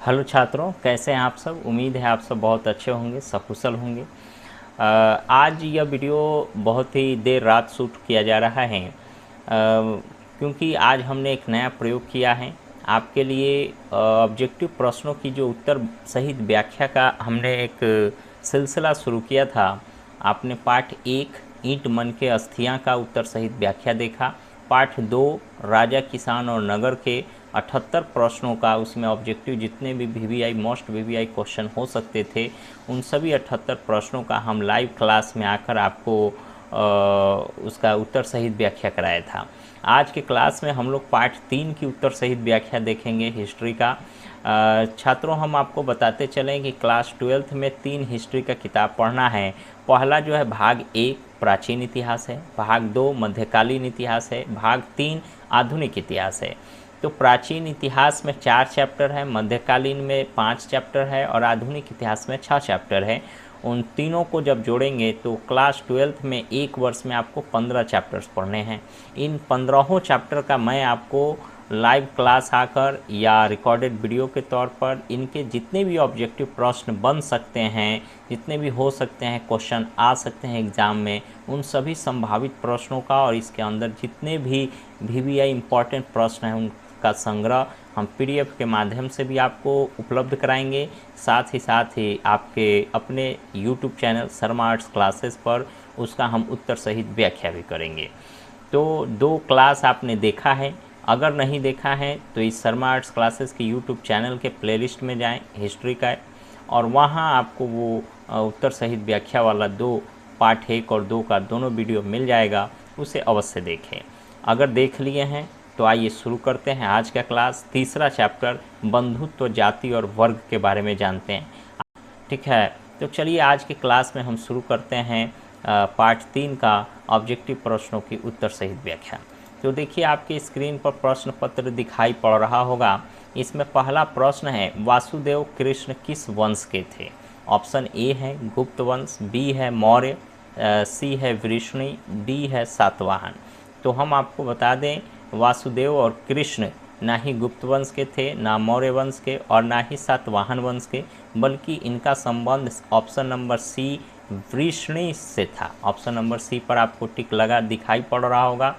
Hello छात्रों, कैसे हैं आप सब। उम्मीद है आप सब बहुत अच्छे होंगे, सकुशल होंगे। आज यह वीडियो बहुत ही देर रात शूट किया जा रहा है, क्योंकि आज हमने एक नया प्रयोग किया है आपके लिए। ऑब्जेक्टिव प्रश्नों की जो उत्तर सहित व्याख्या का हमने एक सिलसिला शुरू किया था। आपने पाठ 1 ईंट मन के अस्थियां का उत्तर सहित व्याख्या देखा। पाठ 2 राजा किसान और नगर के 78 प्रश्नों का, उसमें ऑब्जेक्टिव जितने भी वीवीआई मोस्ट वीवीआई क्वेश्चन हो सकते थे उन सभी 78 प्रश्नों का हम लाइव क्लास में आकर आपको उसका उत्तर सहित व्याख्या कराया था। आज के क्लास में हम लोग पाठ 3 की उत्तर सहित व्याख्या देखेंगे हिस्ट्री का। छात्रों, हम आपको बताते चलें कि क्लास 12th में 3 हिस्ट्री का किताब पढ़ना है। पहला जो है भाग 1 प्राचीन इतिहास है, भाग 2 मध्यकालीन इतिहास है, भाग 3 आधुनिक इतिहास है। तो प्राचीन इतिहास में 4 चैप्टर है, मध्यकालीन में 5 चैप्टर है और आधुनिक इतिहास में 6 चैप्टर है। उन तीनों को जब जोड़ेंगे तो क्लास 12th में एक वर्ष में आपको 15 चैप्टर्स पढ़ने हैं। इन 15 चैप्टर का मैं आपको लाइव क्लास आकर या रिकॉर्डेड वीडियो के तौर पर इनके जितने भी ऑब्जेक्टिव प्रश्न बन सकते हैं, जितने भी हो सकते हैं, क्वेश्चन आ सकते हैं एग्ज़ाम में, उन सभी संभावित प्रश्नों का और इसके अंदर जितने भी वीवीआई इम्पॉर्टेंट प्रश्न हैं उनका संग्रह हम पीडीएफ के माध्यम से भी आपको उपलब्ध कराएंगे। साथ ही आपके अपने YouTube channel Sharma arts classes पर उसका हम उत्तर सहित व्याख्या भी करेंगे। तो 2 क्लास आपने देखा है, अगर नहीं देखा है तो इस शर्मा आर्ट्स क्लासेस के यूट्यूब चैनल के प्लेलिस्ट में जाएं हिस्ट्री का, और वहां आपको वो उत्तर सहित व्याख्या वाला 2 पार्ट 1 और 2 का दोनों वीडियो मिल जाएगा, उसे अवश्य देखें। अगर देख लिए हैं तो आइए शुरू करते हैं आज का क्लास। तीसरा चैप्टर बंधुत्व, जाति और वर्ग के बारे में जानते हैं। ठीक है, तो चलिए आज के क्लास में हम शुरू करते हैं पार्ट 3 का ऑब्जेक्टिव प्रश्नों की उत्तर सहित व्याख्या। तो देखिए आपके स्क्रीन पर प्रश्न पत्र दिखाई पड़ रहा होगा। इसमें पहला प्रश्न है, वासुदेव कृष्ण किस वंश के थे। ऑप्शन ए है गुप्त वंश, बी है मौर्य, सी है वृष्णि, डी है सातवाहन। तो हम आपको बता दें वासुदेव और कृष्ण ना ही गुप्त वंश के थे, ना मौर्य वंश के और ना ही सातवाहन वंश के, बल्कि इनका संबंध ऑप्शन नंबर सी वृष्णि से था। ऑप्शन नंबर सी पर आपको टिक लगा दिखाई पड़ रहा होगा।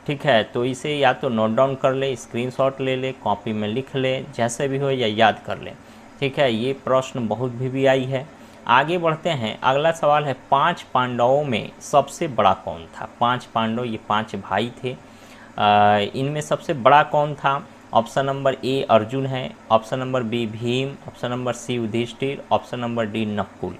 ठीक है, तो इसे या तो नोट डाउन कर ले, स्क्रीनशॉट ले ले, कॉपी में लिख ले, जैसे भी हो, या याद कर ले। ठीक है, ये प्रश्न बहुत वीवीआई है। आगे बढ़ते हैं। अगला सवाल है, 5 पांडवों में सबसे बड़ा कौन था। 5 पांडव, ये 5 भाई थे। इनमें सबसे बड़ा कौन था। ऑप्शन नंबर ए अर्जुन है, option number B Bhim, option number C Yudhishthir, option number D Nakul.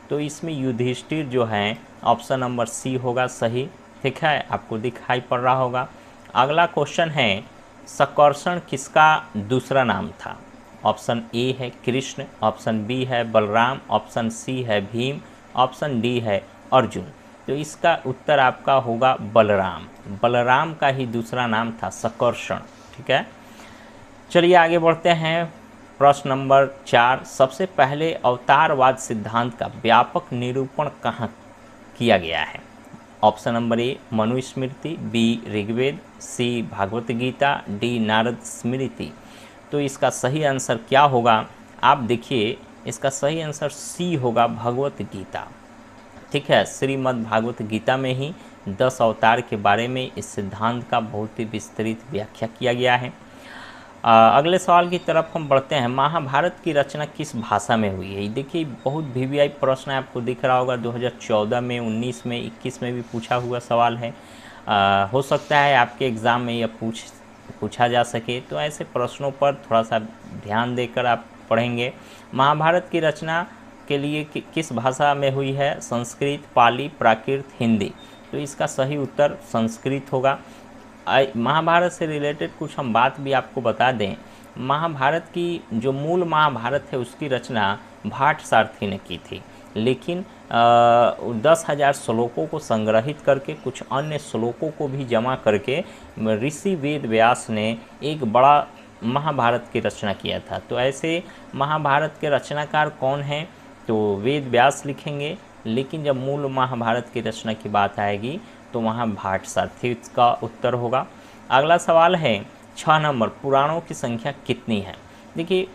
तो इसमें युधिष्ठिर जो है ऑप्शन नंबर सी होगा सही। ठीक है, आपको दिखाई पड़ रहा होगा। अगला क्वेश्चन है, सकर्षण किसका दूसरा नाम था। ऑप्शन ए है कृष्ण, ऑप्शन बी है बलराम, ऑप्शन सी है भीम, ऑप्शन डी है अर्जुन। तो इसका उत्तर आपका होगा बलराम। बलराम का ही दूसरा नाम था सकर्षण। ठीक है, चलिए आगे बढ़ते हैं। प्रश्न नंबर 4, सबसे पहले अवतारवाद सिद्धांत का व्यापक निरूपण कहाँ किया गया है। Option number A Manusmriti, B Rigveda, C Bhagwat Gita, D Narada Smriti. तो इसका सही आंसर क्या होगा, आप देखिए। इसका सही आंसर सी होगा, भगवत गीता। ठीक है, श्रीमद् भागवत गीता में ही 10 अवतार के बारे में इस सिद्धांत का बहुत ही विस्तृत व्याख्या किया गया है। अगले सवाल की तरफ हम बढ़ते हैं। महाभारत की रचना किस भाषा में हुई है। देखिए बहुत वीवीआई प्रश्न है, आपको दिख रहा होगा। 2014 में, 19 में, 21 में भी पूछा हुआ सवाल है। हो सकता है आपके एग्ज़ाम में यह पूछा जा सके, तो ऐसे प्रश्नों पर थोड़ा सा ध्यान देकर आप पढ़ेंगे। महाभारत की रचना के लिए किस भाषा में हुई है। संस्कृत, पाली, प्राकृत, हिंदी। तो इसका सही उत्तर संस्कृत होगा। महाभारत से रिलेटेड कुछ हम बात भी आपको बता दें। महाभारत की जो मूल महाभारत है उसकी रचना भाट सारथी ने की थी, लेकिन 10,000 श्लोकों को संग्रहित करके कुछ अन्य श्लोकों को भी जमा करके ऋषि वेद व्यास ने एक बड़ा महाभारत की रचना किया था। तो ऐसे महाभारत के रचनाकार कौन हैं, तो वेद व्यास लिखेंगे, लेकिन जब मूल महाभारत की रचना की बात आएगी तो वहाँ भाट सारथी का उत्तर होगा। अगला सवाल है 6 नंबर, पुराणों की संख्या कितनी है। देखिए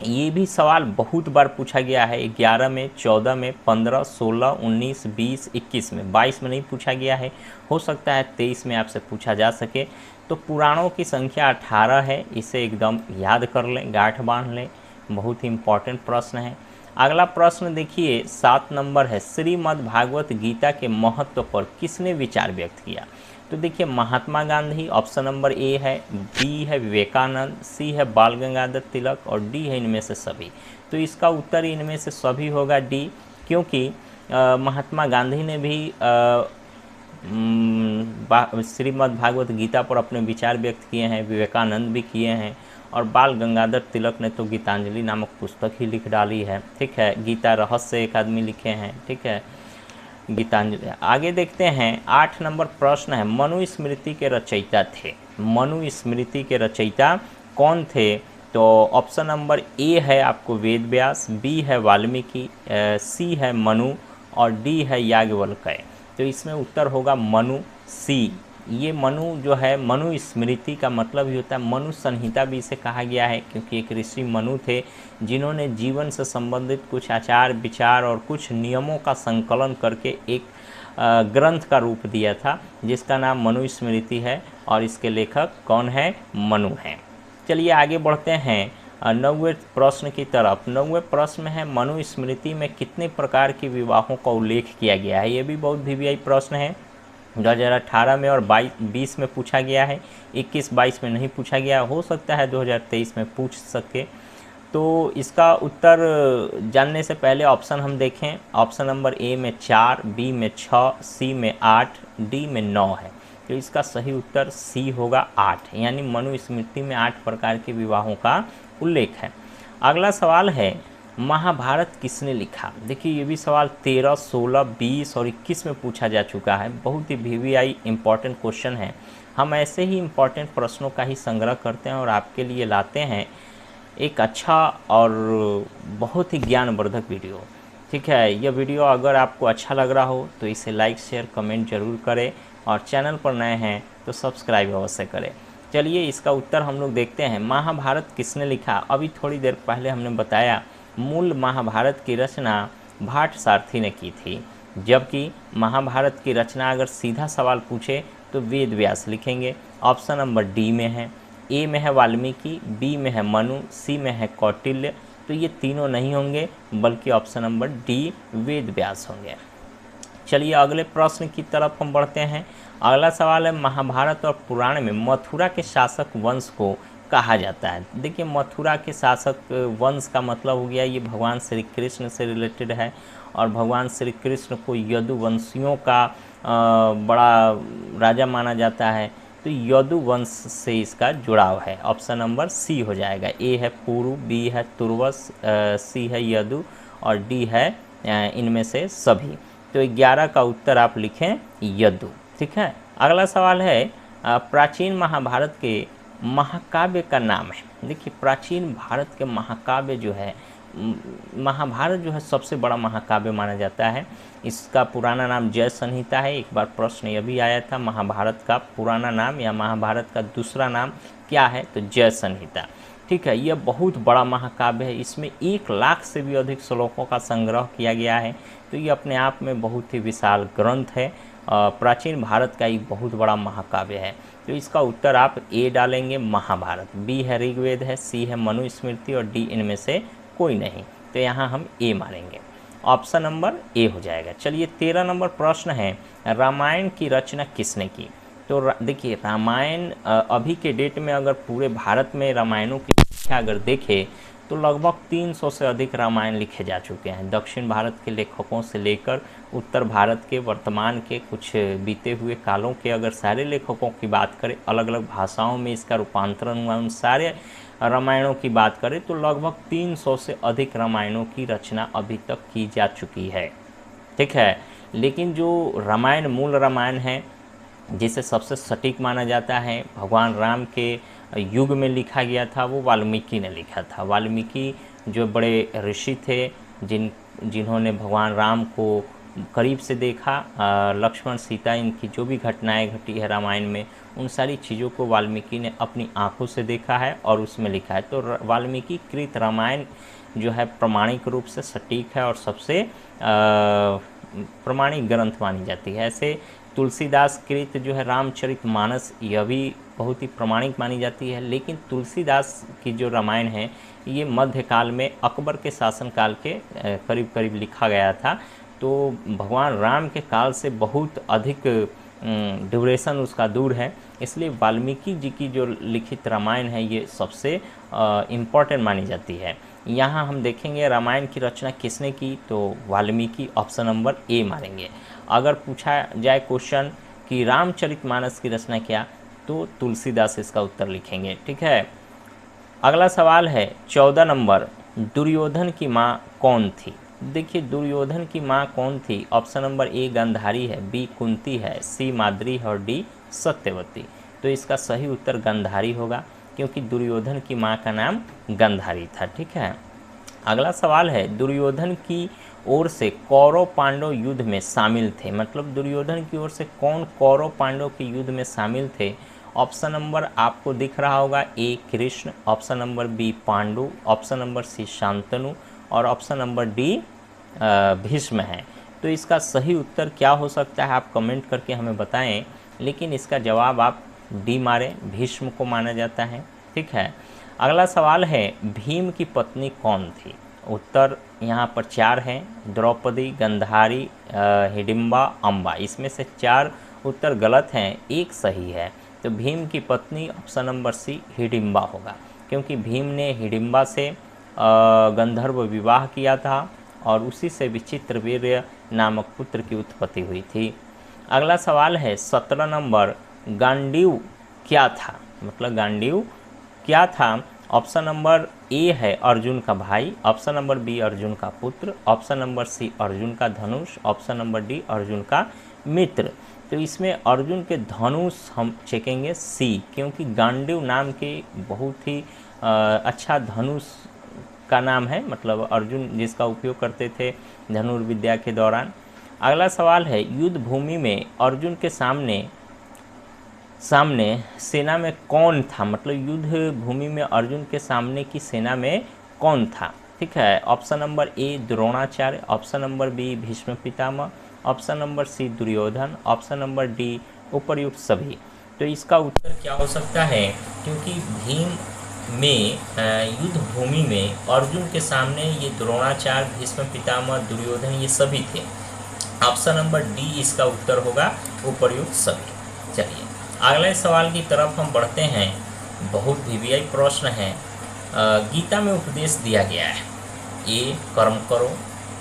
ये भी सवाल बहुत बार पूछा गया है, 11 में, 14 में, 15, 16, 19, 20, 21 में, 22 में नहीं पूछा गया है, हो सकता है 23 में आपसे पूछा जा सके। तो पुराणों की संख्या 18 है, इसे एकदम याद कर लें, गांठ बांध लें, बहुत ही इम्पॉर्टेंट प्रश्न है। अगला प्रश्न देखिए 7 नंबर है, श्रीमद् भागवत गीता के महत्व पर किसने विचार व्यक्त किया? तो देखिए महात्मा गांधी ऑप्शन नंबर ए है, बी है विवेकानंद, सी है बाल गंगाधर तिलक और डी है इनमें से सभी। तो इसका उत्तर इनमें से सभी होगा डी, क्योंकि महात्मा गांधी ने भी श्रीमद् भागवत गीता पर अपने विचार व्यक्त किए हैं, विवेकानंद भी किए हैं और बाल गंगाधर तिलक ने तो गीतांजलि नामक पुस्तक ही लिख डाली है। ठीक है, गीता रहस्य एक आदमी लिखे हैं। ठीक है, गीतांजलि। आगे देखते हैं 8 नंबर प्रश्न है, मनुस्मृति के रचयिता थे। मनुस्मृति के रचयिता कौन थे? तो ऑप्शन नंबर ए है आपको वेद व्यास, बी है वाल्मीकि, सी है मनु और डी है याज्ञवल्क्य। तो इसमें उत्तर होगा मनु, सी। ये मनु जो है, मनुस्मृति का मतलब ही होता है, मनु संहिता भी इसे कहा गया है, क्योंकि एक ऋषि मनु थे जिन्होंने जीवन से संबंधित कुछ आचार विचार और कुछ नियमों का संकलन करके एक ग्रंथ का रूप दिया था, जिसका नाम मनुस्मृति है और इसके लेखक कौन है? मनु हैं। चलिए आगे बढ़ते हैं 9वें प्रश्न की तरफ। 9वें प्रश्न में है, मनुस्मृति में कितने प्रकार के विवाहों का उल्लेख किया गया है? ये भी बहुत वीवीआई प्रश्न है, 2018 में और 20 में पूछा गया है, 21-22 में नहीं पूछा गया, हो सकता है 2023 में पूछ सके। तो इसका उत्तर जानने से पहले ऑप्शन हम देखें। ऑप्शन नंबर ए में 4, बी में 6, सी में 8, डी में 9 है। तो इसका सही उत्तर सी होगा 8, यानी मनुस्मृति में 8 प्रकार के विवाहों का उल्लेख है। अगला सवाल है, महाभारत किसने लिखा? देखिए ये भी सवाल 13, 16, 20 और 21 में पूछा जा चुका है, बहुत ही वीवीआई इम्पॉर्टेंट क्वेश्चन है। हम ऐसे ही इम्पॉर्टेंट प्रश्नों का ही संग्रह करते हैं और आपके लिए लाते हैं एक अच्छा और बहुत ही ज्ञानवर्धक वीडियो। ठीक है, यह वीडियो अगर आपको अच्छा लग रहा हो तो इसे लाइक शेयर कमेंट जरूर करें और चैनल पर नए हैं तो सब्सक्राइब अवश्य करें। चलिए इसका उत्तर हम लोग देखते हैं, महाभारत किसने लिखा? अभी थोड़ी देर पहले हमने बताया मूल महाभारत की रचना भाट सारथी ने की थी, जबकि महाभारत की रचना अगर सीधा सवाल पूछे तो वेद व्यास लिखेंगे। ऑप्शन नंबर डी में है, ए में है वाल्मीकि, बी में है मनु, सी में है कौटिल्य। तो ये तीनों नहीं होंगे, बल्कि option number D Ved Vyas होंगे। चलिए अगले प्रश्न की तरफ हम बढ़ते हैं। अगला सवाल है, महाभारत और पुराण में मथुरा के शासक वंश को कहा जाता है? देखिए मथुरा के शासक वंश का मतलब हो गया, ये भगवान श्री कृष्ण से रिलेटेड है और भगवान श्री कृष्ण को यदुवंशियों का बड़ा राजा माना जाता है। तो यदुवंश से इसका जुड़ाव है। ऑप्शन नंबर सी हो जाएगा। ए है पुरु, बी है तुर्वस, सी है यदु और डी है इनमें से सभी। तो 11 का उत्तर आप लिखें यदु। ठीक है, अगला सवाल है, प्राचीन महाभारत के महाकाव्य का नाम है। देखिए प्राचीन भारत के महाकाव्य जो है, महाभारत जो है सबसे बड़ा महाकाव्य माना जाता है। इसका पुराना नाम जय संहिता है। एक बार प्रश्न यह भी आया था, महाभारत का पुराना नाम या महाभारत का दूसरा नाम क्या है? तो जय संहिता। ठीक है, यह बहुत बड़ा महाकाव्य है, इसमें 1 लाख से भी अधिक श्लोकों का संग्रह किया गया है। तो ये अपने आप में बहुत ही विशाल ग्रंथ है, प्राचीन भारत का एक बहुत बड़ा महाकाव्य है। तो इसका उत्तर आप ए डालेंगे महाभारत, बी है ऋग्वेद है, सी है मनुस्मृति और डी इनमें से कोई नहीं। तो यहाँ हम ए मानेंगे, ऑप्शन नंबर ए हो जाएगा। चलिए 13 नंबर प्रश्न है, रामायण की रचना किसने की? तो देखिए रामायण अभी के डेट में अगर पूरे भारत में रामायणों की संख्या अगर देखें तो लगभग 300 से अधिक रामायण लिखे जा चुके हैं। दक्षिण भारत के लेखकों से लेकर उत्तर भारत के वर्तमान के कुछ बीते हुए कालों के अगर सारे लेखकों की बात करें, अलग अलग भाषाओं में इसका रूपांतरण हुआ, उन सारे रामायणों की बात करें तो लगभग 300 से अधिक रामायणों की रचना अभी तक की जा चुकी है। ठीक है, लेकिन जो रामायण मूल रामायण है जिसे सबसे सटीक माना जाता है, भगवान राम के युग में लिखा गया था, वो वाल्मीकि ने लिखा था। वाल्मीकि जो बड़े ऋषि थे जिन्होंने भगवान राम को करीब से देखा, लक्ष्मण सीता इनकी जो भी घटनाएं घटी है रामायण में, उन सारी चीज़ों को वाल्मीकि ने अपनी आंखों से देखा है और उसमें लिखा है। तो वाल्मीकि कृत रामायण जो है प्रमाणिक रूप से सटीक है और सबसे प्रमाणिक ग्रंथ मानी जाती है। ऐसे तुलसीदास कृत जो है रामचरितमानस, यह भी बहुत ही प्रमाणिक मानी जाती है। लेकिन तुलसीदास की जो रामायण है ये मध्यकाल में अकबर के शासनकाल के करीब करीब लिखा गया था। तो भगवान राम के काल से बहुत अधिक ड्यूरेशन उसका दूर है, इसलिए वाल्मीकि जी की जो लिखित रामायण है ये सबसे इम्पॉर्टेंट मानी जाती है। यहाँ हम देखेंगे रामायण की रचना किसने की, तो वाल्मीकि, ऑप्शन नंबर ए मारेंगे। अगर पूछा जाए क्वेश्चन कि रामचरितमानस की रचना क्या, तो तुलसीदास इसका उत्तर लिखेंगे। ठीक है, अगला सवाल है 14 नंबर, दुर्योधन की माँ कौन थी। देखिए दुर्योधन की माँ कौन थी, ऑप्शन नंबर ए गांधारी है, बी कुंती है, सी माद्री है और डी सत्यवती। तो इसका सही उत्तर गांधारी होगा, क्योंकि दुर्योधन की माँ का नाम गांधारी था। ठीक है, अगला सवाल है दुर्योधन की ओर से कौरव पांडव युद्ध में शामिल थे, मतलब दुर्योधन की ओर से कौन कौरव पांडव के युद्ध में शामिल थे। ऑप्शन नंबर आपको दिख रहा होगा, A Krishna, option number B Pandu, option number C Shantanu और ऑप्शन नंबर डी भीष्म है। तो इसका सही उत्तर क्या हो सकता है आप कमेंट करके हमें बताएं, लेकिन इसका जवाब आप डी मारें, भीष्म को माना जाता है। ठीक है, अगला सवाल है भीम की पत्नी कौन थी। उत्तर यहाँ पर 4 हैं, द्रौपदी, गांधारी, हिडिंबा, अम्बा। इसमें से 4 उत्तर गलत हैं, एक सही है। तो भीम की पत्नी ऑप्शन नंबर सी हिडिंबा होगा, क्योंकि भीम ने हिडिंबा से गंधर्व विवाह किया था और उसी से विचित्रवीर्य नामक पुत्र की उत्पत्ति हुई थी। अगला सवाल है 17 नंबर, गांडीव क्या था, मतलब गांडीव क्या था। ऑप्शन नंबर ए है अर्जुन का भाई, ऑप्शन नंबर बी अर्जुन का पुत्र, ऑप्शन नंबर सी अर्जुन का धनुष, ऑप्शन नंबर डी अर्जुन का मित्र। तो इसमें अर्जुन के धनुष हम चेकेंगे सी, क्योंकि गांडीव नाम के बहुत ही अच्छा धनुष का नाम है, मतलब अर्जुन जिसका उपयोग करते थे धनुर्विद्या के दौरान। अगला सवाल है युद्ध भूमि में अर्जुन के सामने सेना में कौन था, मतलब युद्ध भूमि में अर्जुन के सामने की सेना में कौन था। ठीक है, option number A Dronacharya, option number B Bhishma Pitamah, option number C Duryodhan, option number D उपर्युक्त सभी। तो इसका उत्तर क्या हो सकता है, क्योंकि भीम में युद्ध भूमि में अर्जुन के सामने ये द्रोणाचार्य, भीष्म पितामह, दुर्योधन ये सभी थे। ऑप्शन नंबर डी इसका उत्तर होगा, उपर्युक्त सभी। चलिए अगले सवाल की तरफ हम बढ़ते हैं। बहुत वीवीआई प्रश्न है। गीता में उपदेश दिया गया है, ए कर्म करो,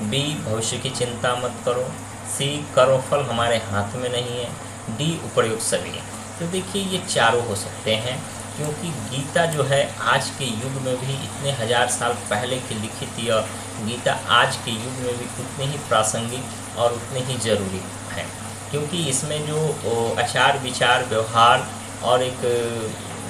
बी भविष्य की चिंता मत करो, सी करो फल हमारे हाथ में नहीं है, डी उपर्युक्त सभी। तो देखिए ये चारों हो सकते हैं, क्योंकि गीता जो है आज के युग में भी इतने हजार साल पहले की लिखित यह गीता आज के युग में भी उतनी ही प्रासंगिक और उतनी ही जरूरी है, क्योंकि इसमें जो आचार विचार व्यवहार और एक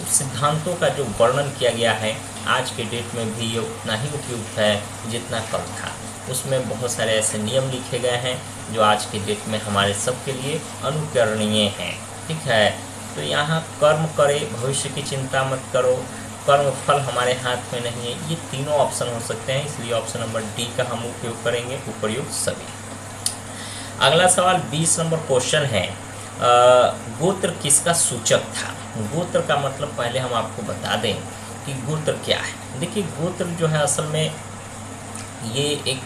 सिद्धांतों का जो वर्णन किया गया है आज के डेट में भी ये उतना ही उपयुक्त है जितना कल था। उसमें बहुत सारे ऐसे नियम लिखे गए हैं जो आज के डेट में हमारे सबके लिए अनुकरणीय हैं। ठीक है, तो यहाँ कर्म करे, भविष्य की चिंता मत करो, कर्म फल हमारे हाथ में नहीं है, ये तीनों ऑप्शन हो सकते हैं, इसलिए ऑप्शन नंबर डी का हम उपयोग करेंगे, उपर्युक्त सभी। अगला सवाल 20 नंबर क्वेश्चन है, गोत्र किसका सूचक था। गोत्र का मतलब पहले हम आपको बता दें कि गोत्र क्या है। देखिए गोत्र जो है असल में ये एक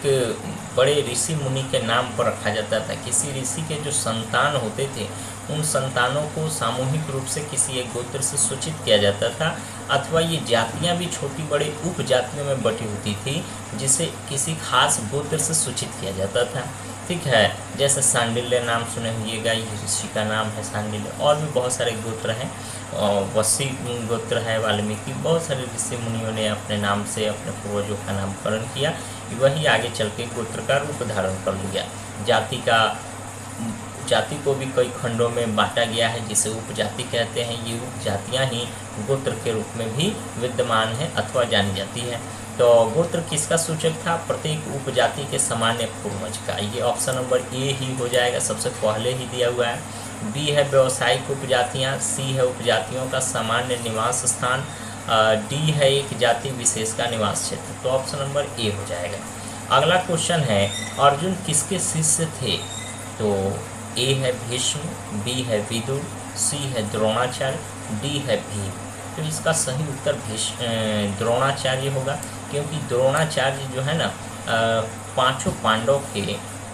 बड़े ऋषि मुनि के नाम पर रखा जाता था। किसी ऋषि के जो संतान होते थे उन संतानों को सामूहिक रूप से किसी एक गोत्र से सूचित किया जाता था, अथवा ये जातियां भी छोटी बड़ी उपजातियों में बटी होती थी जिसे किसी खास गोत्र से सूचित किया जाता था। ठीक है, जैसे सांडिल्य नाम सुने होइएगा, ये ऋषि का नाम है सांडिल्य। और भी बहुत सारे गोत्र हैं, वसी गोत्र है, वाल्मीकि, बहुत सारे ऋषि मुनियों ने अपने नाम से अपने पूर्वजों का नामकरण किया, वही आगे चल के गोत्र का रूप धारण कर लिया। जाति को भी कई खंडों में बांटा गया है जिसे उपजाति कहते हैं। ये उपजातियाँ ही गोत्र के रूप में भी विद्यमान है अथवा जानी जाती है। तो गोत्र किसका सूचक था? प्रत्येक उपजाति के सामान्य पूर्वज का। ये ऑप्शन नंबर ए ही हो जाएगा, सबसे पहले ही दिया हुआ है। बी है व्यावसायिक उपजातियाँ, सी है उपजातियों का सामान्य निवास स्थान, डी है एक जाति विशेष का निवास क्षेत्र। तो ऑप्शन नंबर ए हो जाएगा। अगला क्वेश्चन है, अर्जुन किसके शिष्य थे? तो ए है भीष्म, बी है विदुर, सी है द्रोणाचार्य, डी है भीम। तो इसका सही उत्तर द्रोणाचार्य होगा, क्योंकि द्रोणाचार्य जो है ना पांचों पांडव के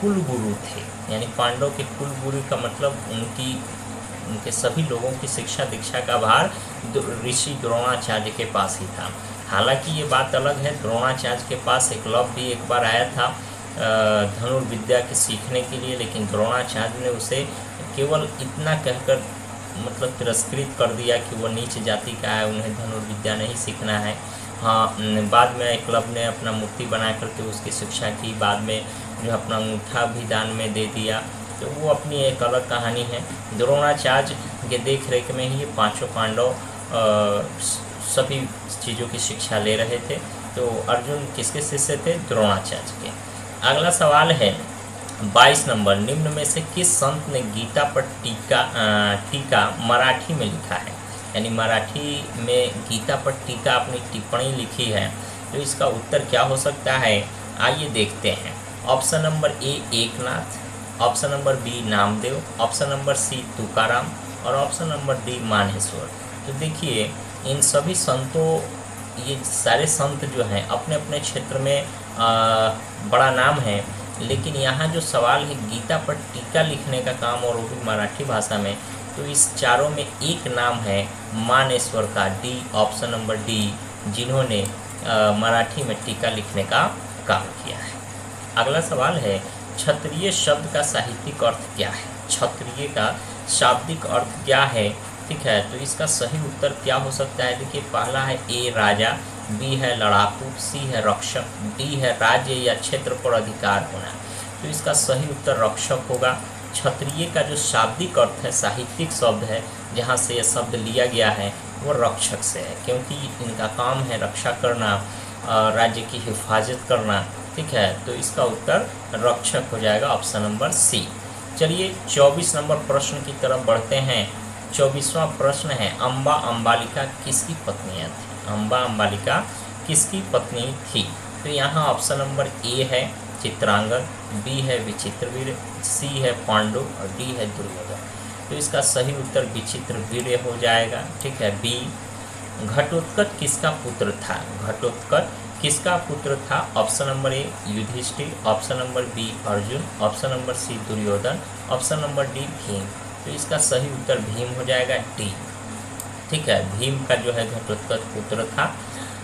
कुल गुरु थे। यानी पांडव के कुल गुरु का मतलब उनके सभी लोगों की शिक्षा दीक्षा का भार ऋषि द्रोणाचार्य के पास ही था। हालांकि ये बात अलग है, द्रोणाचार्य के पास एकलव्य भी एक बार आया था धनुर्विद्या के सीखने के लिए, लेकिन द्रोणाचार्य ने उसे केवल इतना कहकर मतलब तिरस्कृत कर दिया कि वो नीच जाति का है, उन्हें धनुर्विद्या नहीं सीखना है। हाँ, बाद में एकलव्य ने अपना मूर्ति बना करके उसकी शिक्षा की, बाद में जो अपना अंगूठा भी दान में दे दिया। तो वो अपनी एक अलग कहानी है। द्रोणाचार्य के देख रेख में ही ये पांचों पांडव सभी चीज़ों की शिक्षा ले रहे थे। तो अर्जुन किसके शिष्य थे? द्रोणाचार्य के। अगला सवाल है 22 नंबर, निम्न में से किस संत ने गीता पर टीका मराठी में लिखा है? यानी मराठी में गीता पर टीका अपनी टिप्पणी लिखी है। तो इसका उत्तर क्या हो सकता है? आइए देखते हैं। Option number A Eknath, option number B Namdev, option number C Tukaram और ऑप्शन नंबर डी मानेश्वर। तो देखिए इन सभी संतों, ये सारे संत जो हैं अपने अपने क्षेत्र में बड़ा नाम है, लेकिन यहाँ जो सवाल है गीता पर टीका लिखने का काम और वो भी मराठी भाषा में, तो इस चारों में एक नाम है मानेश्वर का, डी ऑप्शन नंबर डी, जिन्होंने मराठी में टीका लिखने का काम किया है। अगला सवाल है क्षत्रिय शब्द का साहित्यिक अर्थ क्या है? क्षत्रिय का शाब्दिक अर्थ क्या है? ठीक है, तो इसका सही उत्तर क्या हो सकता है? देखिए पहला है ए राजा, बी है लड़ाकू, सी है रक्षक, डी है राज्य या क्षेत्र पर अधिकार होना। तो इसका सही उत्तर रक्षक होगा। क्षत्रिय का जो शाब्दिक अर्थ है, साहित्यिक शब्द है जहाँ से यह शब्द लिया गया है, वो रक्षक से है, क्योंकि इनका काम है रक्षा करना, राज्य की हिफाजत करना। ठीक है, तो इसका उत्तर रक्षक हो जाएगा, ऑप्शन नंबर सी। चलिए 24 नंबर प्रश्न की तरफ बढ़ते हैं। 24वां प्रश्न है अम्बा अम्बालिका किसकी पत्नियाँ थी? अम्बा अम्बालिका किसकी पत्नी थी? तो यहाँ ऑप्शन नंबर ए है चित्रांगद, बी है विचित्रवीर्य, सी है पांडु और डी है दुर्योधन। तो इसका सही उत्तर विचित्रवीर्य हो जाएगा। ठीक है, बी। घटोत्कच किसका पुत्र था? घटोत्कच किसका पुत्र था? Option number A Yudhishthir, option number B Arjun, option number C Duryodhan, option number D Bhim. तो इसका सही उत्तर भीम हो जाएगा, डी। ठीक है, भीम का जो है घटोत्कच पुत्र था।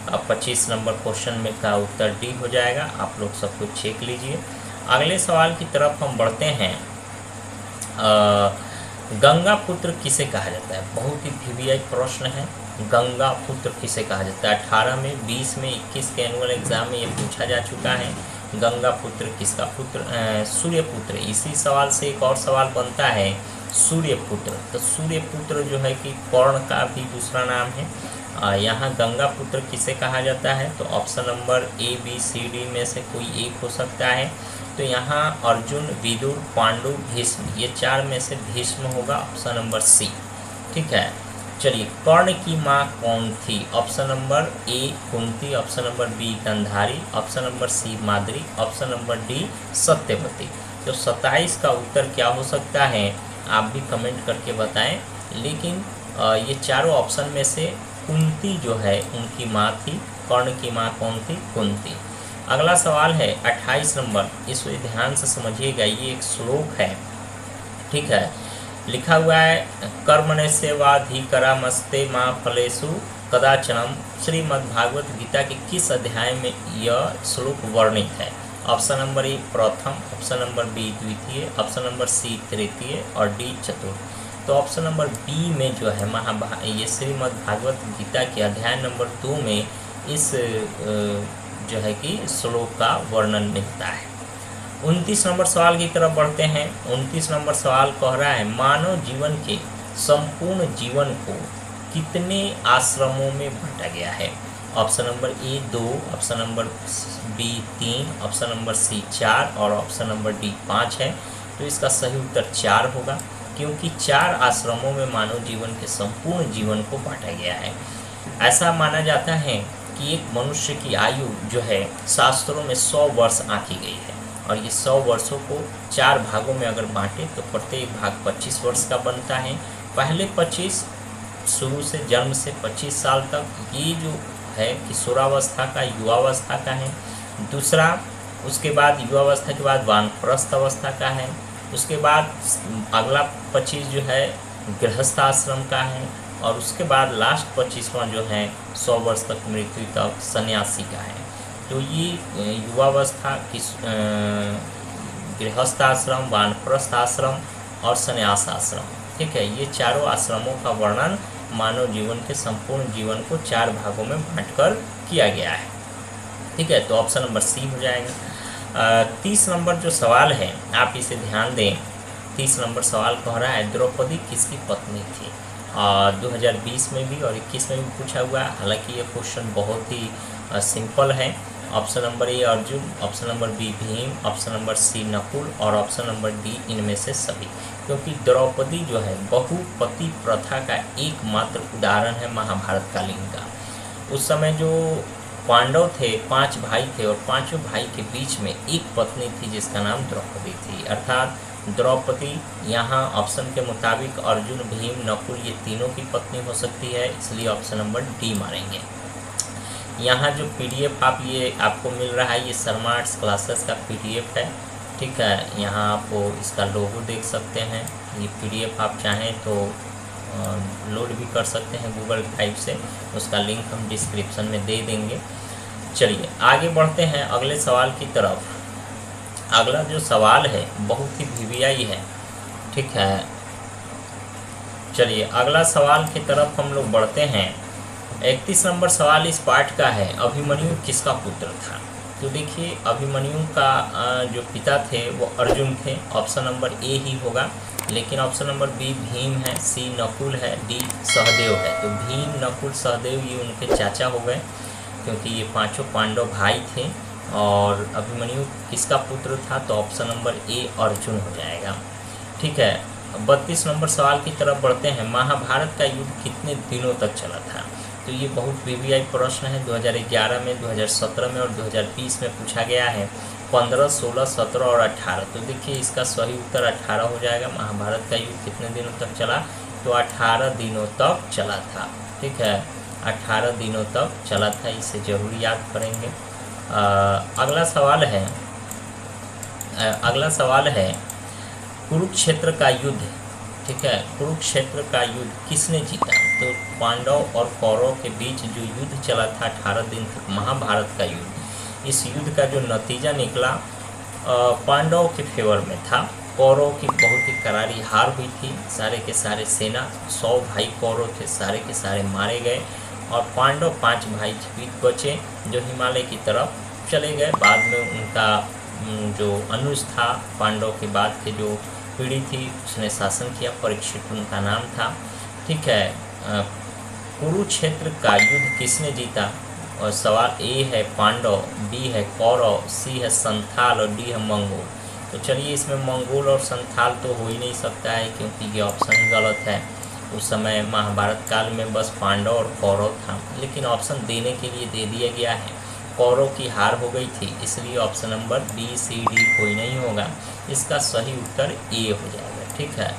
अब 25 नंबर क्वेश्चन में का उत्तर डी हो जाएगा। आप लोग सब कुछ चेक लीजिए। अगले सवाल की तरफ हम बढ़ते हैं। गंगा पुत्र किसे कहा जाता है? बहुत ही वीवीआई प्रश्न है। गंगा पुत्र किसे कहा जाता है? 18 में, 20 में, 21 के एनुअल एग्जाम में ये पूछा जा चुका है। गंगा पुत्र किसका पुत्र? सूर्यपुत्र। इसी सवाल से एक और सवाल बनता है सूर्यपुत्र। तो सूर्यपुत्र जो है कि कर्ण का भी दूसरा नाम है। यहाँ गंगा पुत्र किसे कहा जाता है? तो option number A B C D में से कोई एक हो सकता है। तो यहाँ अर्जुन, विदुर, पांडु, भीष्म, ये चार में से भीष्म होगा, ऑप्शन नंबर सी। ठीक है, चलिए कर्ण की माँ कौन थी? Option number A Kunti, option number B Gandhari, option number C Madri, option number D Satyavati. तो 27 का उत्तर क्या हो सकता है? आप भी कमेंट करके बताएं। लेकिन ये चारों ऑप्शन में से कुंती जो है उनकी माँ थी। कर्ण की माँ कौन थी? कुंती। अगला सवाल है 28 नंबर, इसको ध्यान से समझिएगा, ये एक श्लोक है। ठीक है, लिखा हुआ है कर्मण्येवाधिकारमस्ते मा फलेषु कदाचन। श्रीमद्भागवत गीता के किस अध्याय में यह श्लोक वर्णित है? ऑप्शन नंबर ए प्रथम, ऑप्शन नंबर बी द्वितीय, ऑप्शन नंबर सी तृतीय और डी चतुर्थ। तो ऑप्शन नंबर बी में जो है ये श्रीमद्भागवत गीता के अध्याय नंबर 2 में इस जो है कि श्लोक का वर्णन मिलता है। 29 नंबर सवाल की तरफ बढ़ते हैं। 29 नंबर सवाल कह रहा है मानव जीवन के संपूर्ण जीवन को कितने आश्रमों में बांटा गया है? Option number A 2, option number B 3, option number C 4 और ऑप्शन नंबर डी 5 है। तो इसका सही उत्तर 4 होगा, क्योंकि 4 आश्रमों में मानव जीवन के संपूर्ण जीवन को बांटा गया है। ऐसा माना जाता है कि एक मनुष्य की आयु जो है शास्त्रों में 100 वर्ष आंकी गई है, और ये 100 वर्षों को 4 भागों में अगर बांटे तो प्रत्येक भाग 25 वर्ष का बनता है। पहले 25 शुरू से जन्म से 25 साल तक, ये जो है किशोरावस्था का, युवावस्था का है। दूसरा, उसके बाद युवावस्था के बाद वानप्रस्थ अवस्था का है। उसके बाद अगला 25 जो है गृहस्थ आश्रम का है, और उसके बाद लास्ट 25वां जो है 100 वर्ष तक मृत्यु तक सन्यासी का है। तो ये युवावस्था की गृहस्थ आश्रम, वानप्रस्थ आश्रम और सन्यास आश्रम, ठीक है, ये चारों आश्रमों का वर्णन मानव जीवन के संपूर्ण जीवन को 4 भागों में बांटकर किया गया है। ठीक है, तो ऑप्शन नंबर सी हो जाएगा। 30 नंबर जो सवाल है आप इसे ध्यान दें। 30 नंबर सवाल कह रहा है द्रौपदी किसकी पत्नी थी। 2020 में भी और 21 में भी पूछा हुआ है। हालांकि ये क्वेश्चन बहुत ही सिंपल है। Option number A Arjun, option number B Bhim, option number C Nakul और ऑप्शन नंबर डी इनमें से सभी। क्योंकि द्रौपदी जो है बहुपति प्रथा का एकमात्र उदाहरण है महाभारत कालीन का। उस समय जो पांडव थे 5 भाई थे, और पांचों भाई के बीच में एक पत्नी थी जिसका नाम द्रौपदी थी। अर्थात द्रौपदी यहाँ ऑप्शन के मुताबिक अर्जुन, भीम, नकुल ये तीनों की पत्नी हो सकती है, इसलिए ऑप्शन नंबर डी मारेंगे। यहाँ जो PDF आप ये आपको मिल रहा है, ये शर्मा आर्ट्स क्लासेस का PDF है। ठीक है, यहाँ आप इसका लोगो देख सकते हैं। ये PDF आप चाहें तो लोड भी कर सकते हैं गूगल ड्राइव से, उसका लिंक हम डिस्क्रिप्शन में दे देंगे। चलिए आगे बढ़ते हैं अगले सवाल की तरफ। अगला जो सवाल है बहुत ही VVI है। ठीक है, चलिए अगला सवाल की तरफ हम लोग बढ़ते हैं। 31 नंबर सवाल इस पाठ का है, अभिमन्यु किसका पुत्र था। तो देखिए अभिमन्यु का जो पिता थे वो अर्जुन थे, ऑप्शन नंबर ए ही होगा। लेकिन ऑप्शन नंबर बी भीम है, सी नकुल है, डी सहदेव है। तो भीम, नकुल, सहदेव ये उनके चाचा हो गए, क्योंकि ये पांचों पांडव भाई थे। और अभिमन्यु किसका पुत्र था, तो ऑप्शन नंबर ए अर्जुन हो जाएगा। ठीक है, 32 नंबर सवाल की तरफ बढ़ते हैं। महाभारत का युद्ध कितने दिनों तक चला था। तो ये बहुत VVI प्रश्न है। 2011 में, 2017 में और 2020 में पूछा गया है। 15, 16, 17 और 18। तो देखिए इसका सही उत्तर 18 हो जाएगा। महाभारत का युद्ध कितने दिनों तक चला, तो 18 दिनों तक चला था। ठीक है, 18 दिनों तक चला था, इसे जरूर याद करेंगे। अगला सवाल है कुरुक्षेत्र का युद्ध। ठीक है, कुरुक्षेत्र का युद्ध किसने जीता। तो पांडव और कौरव के बीच जो युद्ध चला था 18 दिन तक, महाभारत का युद्ध, इस युद्ध का जो नतीजा निकला पांडव के फेवर में था। कौरव की बहुत ही करारी हार हुई थी। सारे के सारे सेना 100 भाई कौरव थे, सारे के सारे मारे गए, और पांडव 5 भाई जीवित बचे जो हिमालय की तरफ चले गए। बाद में उनका जो अनुज था, पांडव के बाद के जो पीढ़ी थी, उसने शासन किया। परीक्षित उनका नाम था। ठीक है, कुरुक्षेत्र का युद्ध किसने जीता, और सवाल ए है पांडव, बी है कौरव, सी है संथाल और डी है मंगोल। तो चलिए इसमें मंगोल और संथाल तो हो ही नहीं सकता है, क्योंकि ये ऑप्शन ही गलत है। उस समय महाभारत काल में बस पांडव और कौरव था, लेकिन ऑप्शन देने के लिए दे दिया गया है। कौरव की हार हो गई थी, इसलिए option number B, C, D कोई नहीं होगा। इसका सही उत्तर ए हो जाएगा। ठीक है,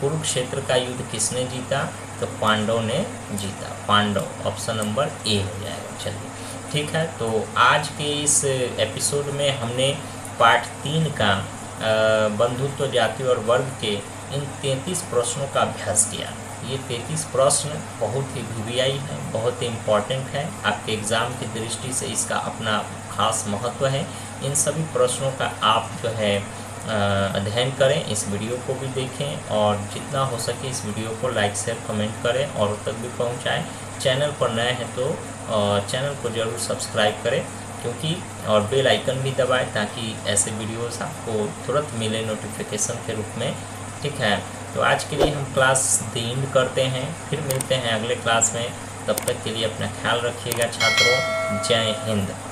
कुरुक्षेत्र का युद्ध किसने जीता, तो पांडव ने जीता। पांडव, ऑप्शन नंबर ए हो जाएगा। चलिए ठीक है, तो आज के इस एपिसोड में हमने पार्ट 3 का बंधुत्व, जाति और वर्ग के इन 33 प्रश्नों का अभ्यास किया। ये 33 प्रश्न बहुत ही VVI है, बहुत ही इम्पॉर्टेंट है। आपके एग्ज़ाम की दृष्टि से इसका अपना खास महत्व है। इन सभी प्रश्नों का आप जो है अध्ययन करें, इस वीडियो को भी देखें, और जितना हो सके इस वीडियो को लाइक, शेयर, कमेंट करें, औरों तक भी पहुंचाएं। चैनल पर नए हैं तो चैनल को ज़रूर सब्सक्राइब करें, क्योंकि और बेल आइकन भी दबाएं, ताकि ऐसे वीडियोस आपको तुरंत मिले नोटिफिकेशन के रूप में। ठीक है, तो आज के लिए हम क्लास 3 करते हैं, फिर मिलते हैं अगले क्लास में। तब तक के लिए अपना ख्याल रखिएगा छात्रों। जय हिंद।